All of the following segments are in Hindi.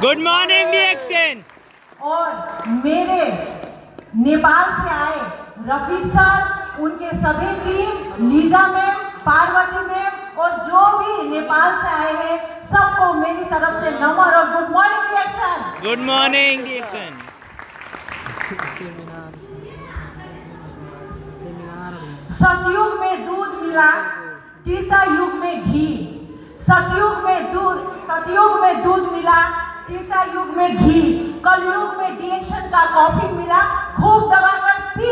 Good morning डिएक्शन। और मेरे नेपाल से आए रफीक सर, उनके सभी team, Lisa ma'am, Parvati ma'am और जो भी नेपाल से आए हैं, सबको मेरी तरफ से नमन और गुड मॉर्निंग डिएक्शन। गुड मॉर्निंग डिएक्शन। सतयुग में दूध मिला, त्रेता युग में घी। सतयुग में दूध मिला, त्रेता युग में घी। कलयुग में डिएक्शन का कॉफी मिला, खूब दबाकर पी।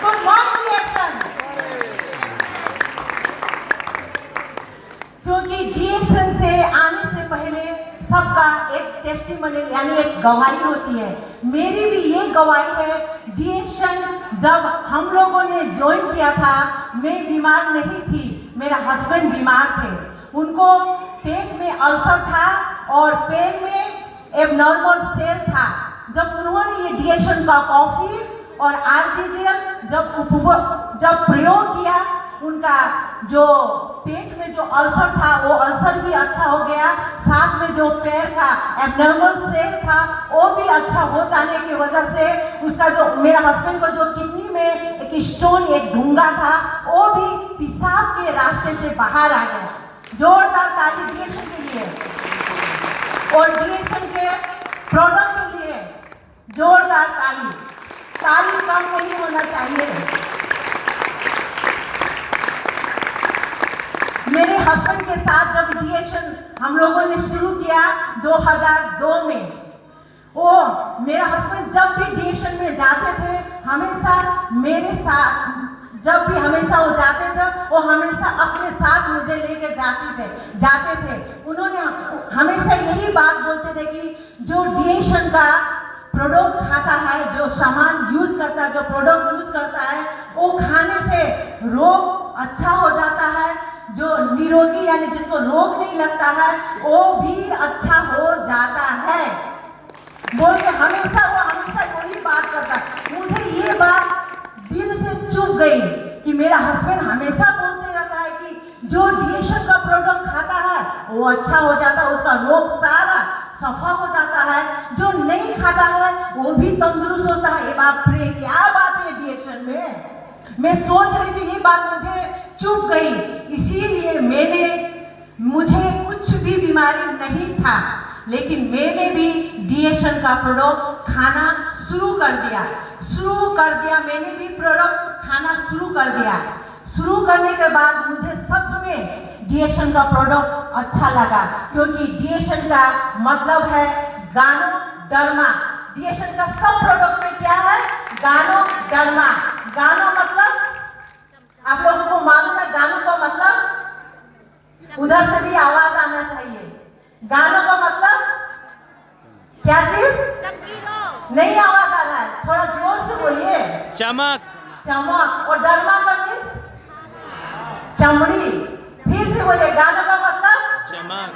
Good morning डिएक्शन। क्योंकि डिएक्शन से आने से पहले सबका एक टेस्टिमोनियल यानी एक गवाही होती है। मेरी भी ये गवाही है। डिएक्शन जब हम लोगों ने ज्वाइन किया था, मैं बीमार नहीं थी, मेरा हस्बैंड बीमार थे। उनको पेट में अल्सर था और पेट में एबनॉर्मल सेल था। जब उन्होंने ये डिएक्शन का कॉफी और आरजीजीएल जब प्रयोग किया, उनका जो पेट में जो अल्सर था वो अल्सर भी अच्छा हो गया। साथ में जो पैर का एबनॉर्मल सेल था वो भी अच्छा हो जाने की वजह से उसका जो मेरा हस्बैंड को जो किडनी में एक स्टोन, एक ढूंगा था, वो भी पेशाब के रास्ते से बाहर आ गया। जोरदार ताली डिएक्शन के लिए और डिएक्शन के प्रोडक्ट के लिए जोरदार ताली। ताली कम नहीं होना चाहिए। मेरे हस्बैंड के साथ जब डिएक्शन हम लोगों ने शुरू किया 2002 में, वो मेरा हस्बैंड जब भी डिएक्शन में जाते थे, हमेशा मेरे साथ, जब भी हमेशा वो जाते थे, वो हमेशा अपने साथ मुझे लेके जाते थे। उन्होंने हमेशा यही बात बोलते थे कि जो डिएक्शन का प्रोडक्ट खाता है, जो सामान यूज करता है, जो प्रोडक्ट यूज करता है, वो खाने से रोग अच्छा हो जाता है। जो निरोगी यानी जिसको रोग नहीं लगता है, वो भी अच्छा हो जाता है बोल के हमेशा वही बात करता। मुझे ये बात दिल से चुभ गई कि मेरा हस्बैंड हमेशा बोलते रहता है कि जो डिएक्शन का प्रोडक्ट खाता है वो अच्छा हो जाता है, उसका रोग सारा सफा हो जाता है। जो नहीं खाता है वो भी तंदुरुस्त होता है। बाप रे, क्या बात है डिएक्शन में। मैं सोच रही थी, ये बात मुझे चुप गई। इसीलिए मुझे कुछ भी बीमारी नहीं था, लेकिन मैंने भी डिएक्शन का प्रोडक्ट खाना शुरू कर दिया। मैंने भी प्रोडक्ट खाना शुरू कर दिया। शुरू करने के बाद मुझे सच में डिएक्शन का प्रोडक्ट अच्छा लगा, क्योंकि डिएक्शन का मतलब है गानोडर्मा। डिएक्शन का सब प्रोडक्ट में क्या है? गानोडर्मा। गानो मतलब आप लोगों को मालूम है, गानों का मतलब उधर से भी आवाज आना चाहिए। गानों का मतलब क्या चीज? नहीं आवाज आ रहा है, थोड़ा जोर से बोलिए। चमक। और डरमा का मीन्स चमड़ी। फिर से बोलिए, गानों का मतलब चमक।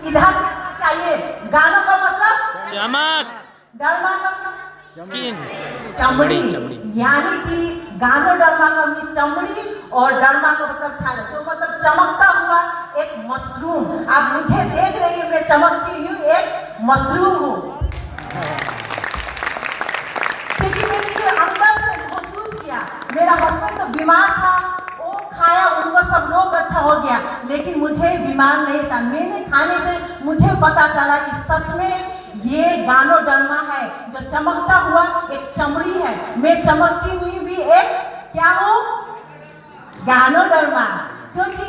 इधर चाहिए। गानों का मतलब चमक। डरमा का मतलब स्किन, चमड़ी। यानी कि गानोडर्मा का मतलब चमड़ी और डर्मा का मतलब छाल, जो मतलब चमकता हुआ एक मशरूम। आप मुझे देख रही हैं, मैं चमकती हूँ, एक मशरूम हूँ। क्योंकि मैंने ये अंदर से महसूस किया। मेरा हस्बैंड तो बीमार था, वो खाया, उनको सब रोग अच्छा हो गया, लेकिन मुझे बीमार नहीं था। मैंने खाने से मुझे पता चला कि सच में ये गानोडर्मा है, जो चमकता हुआ एक चमड़ी है। मैं चमकती हुई भी एक क्या हूँ? गानोडर्मा। क्योंकि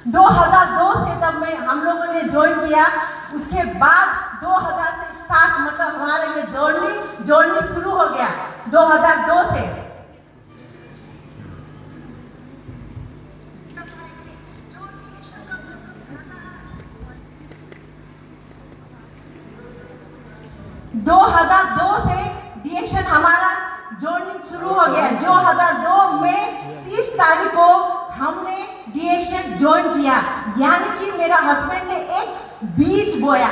2002 से जब हम लोगों ने ज्वाइन किया, उसके बाद 2000 से स्टार्ट, मतलब हमारे में जर्नी शुरू हो गया 2002 से। डिएक्शन हमारा जर्नी शुरू हो गया। 2002 में 30 तारीख को हमने डिएक्शन ज्वाइन किया। यानी कि मेरा हस्बैंड ने एक बीज बोया,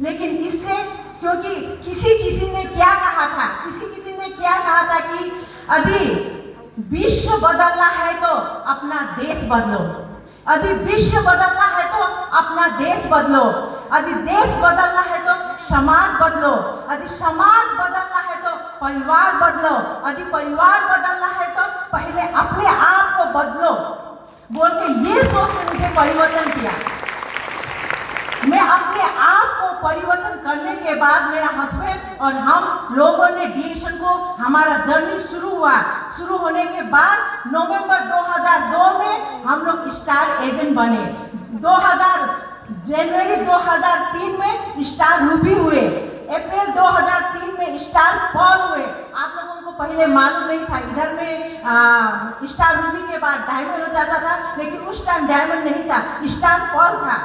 लेकिन इससे, क्योंकि किसी ने क्या कहा था कि यदि विश्व बदलना है तो अपना देश बदलो, यदि विश्व बदलना है तो अपना अपना देश बदलो। यदि देश बदलना है तो समाज बदलो, यदि समाज बदलना है तो परिवार बदलो, यदि परिवार बदलना है तो पहले अपने आप को बदलो बोल के ये सोच के मुझे परिवर्तन किया। मैं अपने आप को परिवर्तन करने के बाद मेरा हस्बैंड और हम लोगों ने डीएशन को हमारा जर्नी शुरू हुआ। शुरू होने के बाद नवंबर 2002 में हम लोग स्टार एजेंट बने। जनवरी 2003 में स्टार रूबी हुए, अप्रैल 2003 में स्टार पर्ल हुए। आप लोगों को पहले मालूम नहीं था, इधर में स्टार रूबी के बाद डायमंड हो जाता था, लेकिन उस टाइम डायमंड नहीं था, स्टार पर्ल था।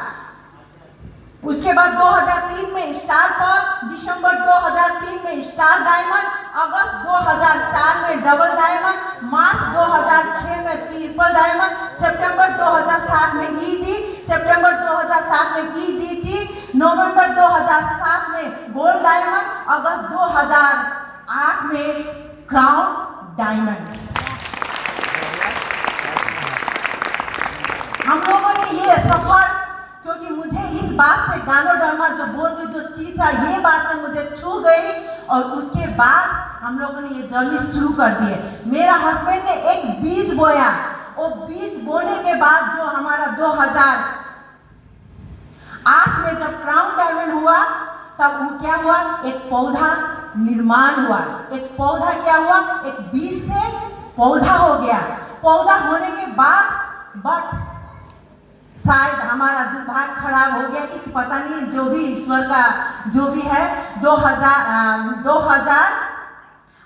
उसके बाद 2003 में स्टार पर्ल, दिसंबर 2003 में स्टार डायमंड, अगस्त 2004 में डबल डायमंड, मार्च 2006 में ट्रिपल डायमंड, सितंबर 2007 में ईडी, सितंबर 2007 में ईडीटी, नवंबर 2007 में गोल्ड डायमंड, अगस्त 2008 में क्राउन डायमंड। हम लोगों ने ये सफर, क्योंकि मुझे इस बात से गानो डरमा जो बोल के जो चीज था, ये बात से मुझे छू गई और उसके बाद हम लोगों ने ये जर्नी शुरू कर दी है। मेरा हस्बैंड ने एक बीज बोया, वो बीज बोने के बाद जो हमारा 2008 में जब क्राउन डायमंड हुआ तब वो क्या हुआ, एक पौधा निर्माण हुआ। एक पौधा क्या हुआ, एक बीज से पौधा हो गया। पौधा होने के बाद बट शायद हमारा दुर्भाग्य खराब हो गया कि पता नहीं, जो भी ईश्वर का जो भी है,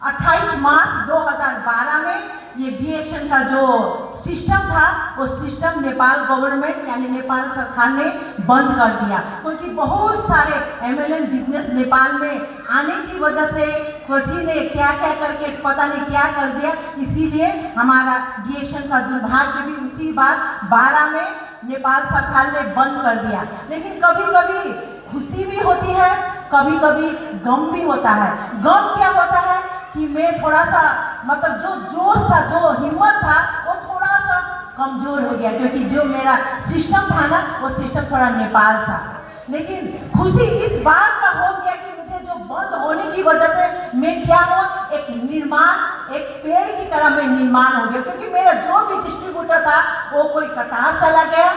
28 मार्च 2012 में ये डीएक्शन का जो सिस्टम था, वो सिस्टम नेपाल गवर्नमेंट यानी नेपाल सरकार ने बंद कर दिया। क्योंकि बहुत सारे एमएलएन बिजनेस नेपाल में आने की वजह से किसी ने क्या क्या करके पता नहीं क्या कर दिया, इसीलिए हमारा डीएक्शन का दुर्भाग्य भी उसी बार 12 में नेपाल सरकार ने बंद कर दिया। लेकिन कभी कभी खुशी भी होती है, कभी कभी गम भी होता है। गम क्या होता है कि मैं थोड़ा सा मतलब जो जोश था, जो हिम्मत था, वो थोड़ा सा कमजोर हो गया, क्योंकि जो मेरा सिस्टम था ना, वो सिस्टम थोड़ा नेपाल था। लेकिन खुशी इस बात का हो गया कि मुझे जो बंद होने की वजह से मैं क्या हुआ, एक निर्माण, एक पेड़ की तरह मैं निर्माण हो गया। क्योंकि मेरा जो भी डिस्ट्रीब्यूटर था वो कोई कतार चला गया,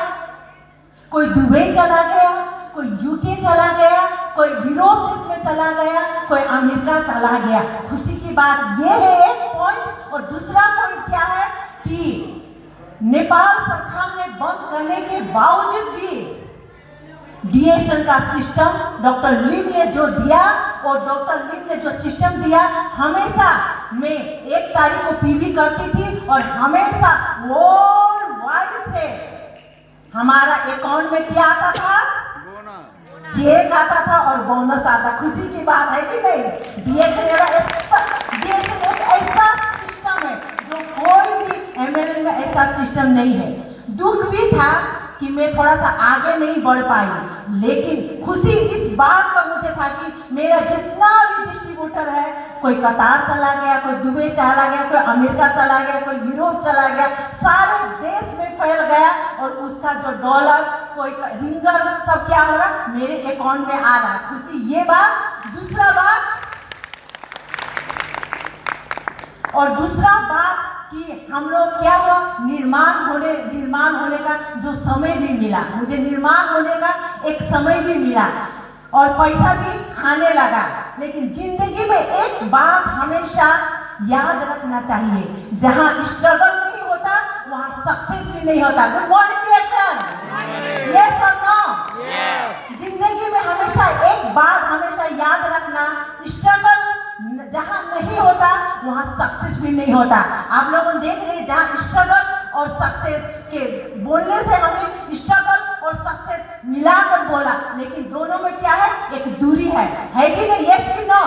कोई दुबई चला गया, कोई यूके चला गया, कोई यूरोप देश में चला गया, कोई अमेरिका चला गया। खुशी की बात ये है एक पॉइंट। और दूसरा पॉइंट क्या है कि नेपाल सरकार ने बंद करने के बावजूद भी डीएक्शन का सिस्टम डॉक्टर लिम ने जो दिया, और डॉक्टर लिम ने जो सिस्टम दिया, हमेशा मैं 1 तारीख को पीवी करती थी और हमेशा वर्ल्ड वाइड से हमारा अकाउंट में क्या आता था, चेक आता था और बोनस आता। खुशी की बात है कि नहीं? डीएक्शन एक ऐसा सिस्टम है जो कोई भी एमएलए में ऐसा सिस्टम नहीं है। दुख भी था कि मैं थोड़ा सा आगे नहीं बढ़ पाई, लेकिन खुशी इस बात का मुझे था कि मेरा जितना भी डिस्ट्रीब्यूटर है, कोई कतार चला गया, कोई दुबई चला गया, कोई अमेरिका चला गया, कोई यूरोप चला गया, सारे देश में फैल गया, और उसका जो डॉलर, कोई रिंगर, सब क्या हो रहा, मेरे अकाउंट में आ रहा। खुशी ये बात। दूसरा बात कि हम लोग क्या हुआ, निर्माण होने का जो समय भी मिला, मुझे निर्माण होने का एक समय भी मिला और पैसा भी आने लगा। लेकिन जिंदगी में एक बात हमेशा याद रखना चाहिए, जहां स्ट्रगल नहीं होता वहां सक्सेस भी नहीं होता। गुड मॉर्निंग रिएक्शन, यस और नो? जिंदगी में हमेशा एक बात हमेशा याद रखना, स्ट्रगल जहां नहीं होता वहां सक्सेस भी नहीं होता। आप लोगों ने देख रहे हैं, जहां स्ट्रगल और सक्सेस के बोलने से हमें स्ट्रगल और सक्सेस मिलाकर बोला, लेकिन दोनों में क्या है, एक दूरी है कि नहीं? यस कि नो?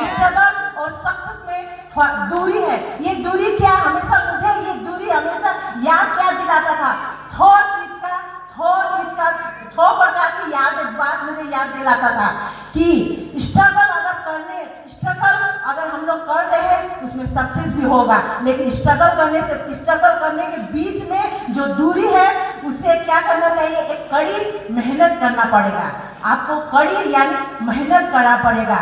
स्ट्रगल और सक्सेस में दूरी है। ये दूरी क्या, हमेशा मुझे ये दूरी हमेशा याद क्या दिलाता था, 6 प्रकार की बात मुझे याद दिलाता था कि स्ट्रगल अगर हम लोग कर रहे हैं उसमें सक्सेस भी होगा, लेकिन स्ट्रगल करने के बीच में जो दूरी है उसे क्या करना चाहिए, एक कड़ी मेहनत करना पड़ेगा। आपको कड़ी यानी मेहनत करना पड़ेगा।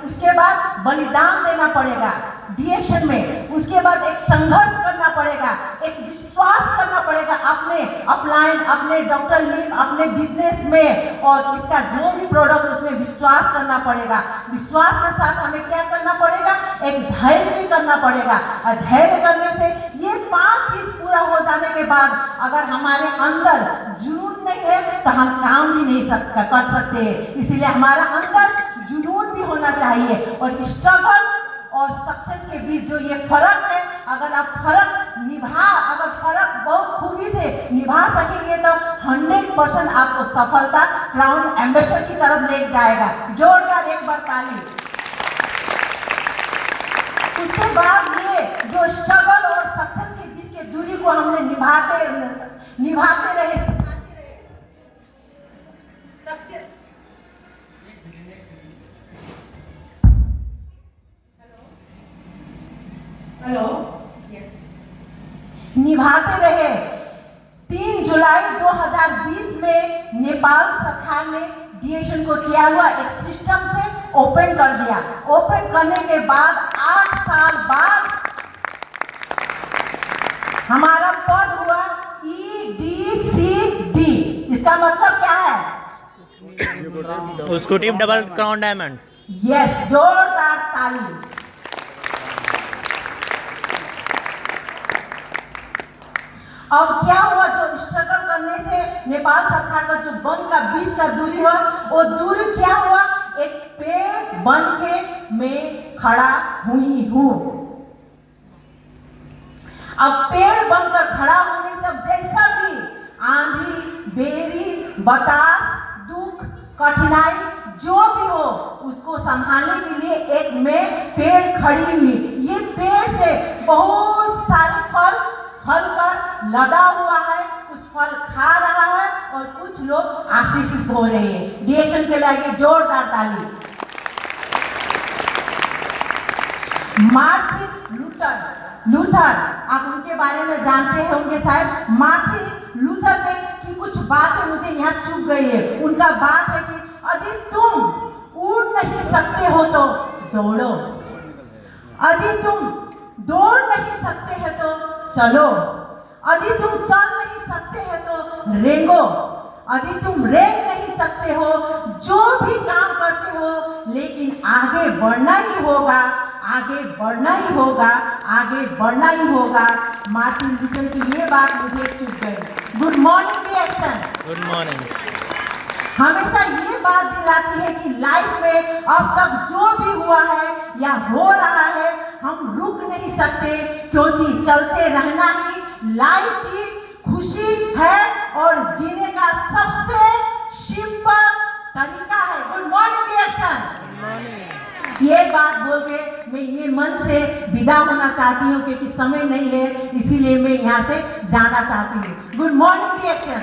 उसके बाद बलिदान देना पड़ेगा डीएक्शन में। उसके बाद एक संघर्ष करना पड़ेगा, एक विश्वास करना पड़ेगा अपने अपलाइन, अपने डॉक्टर लीव, अपने बिजनेस में, और इसका जो भी प्रोडक्ट उसमें विश्वास करना पड़ेगा। विश्वास के साथ हमें क्या करना पड़ेगा, एक धैर्य भी करना पड़ेगा। और धैर्य करने से ये 5 चीज पूरा हो जाने के बाद अगर हमारे अंदर जुनून नहीं है तो हम काम भी नहीं कर सकते। इसीलिए हमारा अंदर जुनून भी होना चाहिए। और स्ट्रगल और सक्सेस के बीच जो ये फर्क है, अगर आप अगर फर्क बहुत खूबी से निभा सकेंगे तो 100% आपको सफलता क्राउन एम्बेसडर की तरफ ले जाएगा। जोरदार एक बार ताली। उसके बाद ये जो स्ट्रगल और सक्सेस के बीच की दूरी को हमने निभाते रहे सक्सेस हेलो यस निभाते रहे। 3 जुलाई 2020 में नेपाल सरकार ने डीएक्शन को किया हुआ एक सिस्टम से ओपन कर दिया। ओपन करने के बाद 8 साल बाद हमारा पद हुआ EDCD। इसका मतलब क्या है? Scooty double crown diamond. Yes, जोरदार ताली। अब क्या हुआ, जो स्ट्रगल करने से नेपाल सरकार का जो वन का 20 का दूरी है, वो दूरी क्या हुआ, एक पेड़ बन के मैं खड़ा हुई हूं। अब पेड़ बनकर खड़ा होने से जैसा भी आंधी, बेरी, बतास, दुख, कठिनाई जो भी हो, उसको संभालने के लिए एक मैं पेड़ खड़ी हुई। ये पेड़ से बहुत सारे फल कर लदा हुआ है, कुछ फल खा रहा है और कुछ लोग आशीषित हो रहे हैं। डीएक्शन के लिए जोरदार ताली। मार्टिन लूथर, आप उनके बारे में जानते होंगे शायद। मार्टिन लूथर ने की कुछ बातें मुझे यहाँ चुभ गई है। उनका बात है कि यदि तुम उड़ नहीं सकते हो तो दौड़ो, यदि तुम दौड़ नहीं सकते हैं तो चलो, यदि तुम चल नहीं सकते हैं तो रेंगो, यदि तुम रेंग नहीं सकते हो, जो भी काम करते हो, लेकिन आगे बढ़ना ही होगा, आगे बढ़ना ही होगा, आगे बढ़ना ही होगा। मार्टिन लूथर की ये बात मुझे चुभ गई। गुड मॉर्निंग डीएक्शन। Good morning. हमेशा ये बात दिलाती है कि लाइफ में अब तक जो भी हुआ है या हो रहा है, हम रुक नहीं सकते, क्योंकि चलते रहना ही लाइफ की खुशी है और जीने का सबसे सिंपल तरीका है। गुड मॉर्निंग डीएक्शन। ये बात बोल के मैं ये मन से विदा होना चाहती हूँ, क्योंकि समय नहीं है, इसीलिए मैं यहाँ से जाना चाहती हूँ। Good morning डीएक्शन।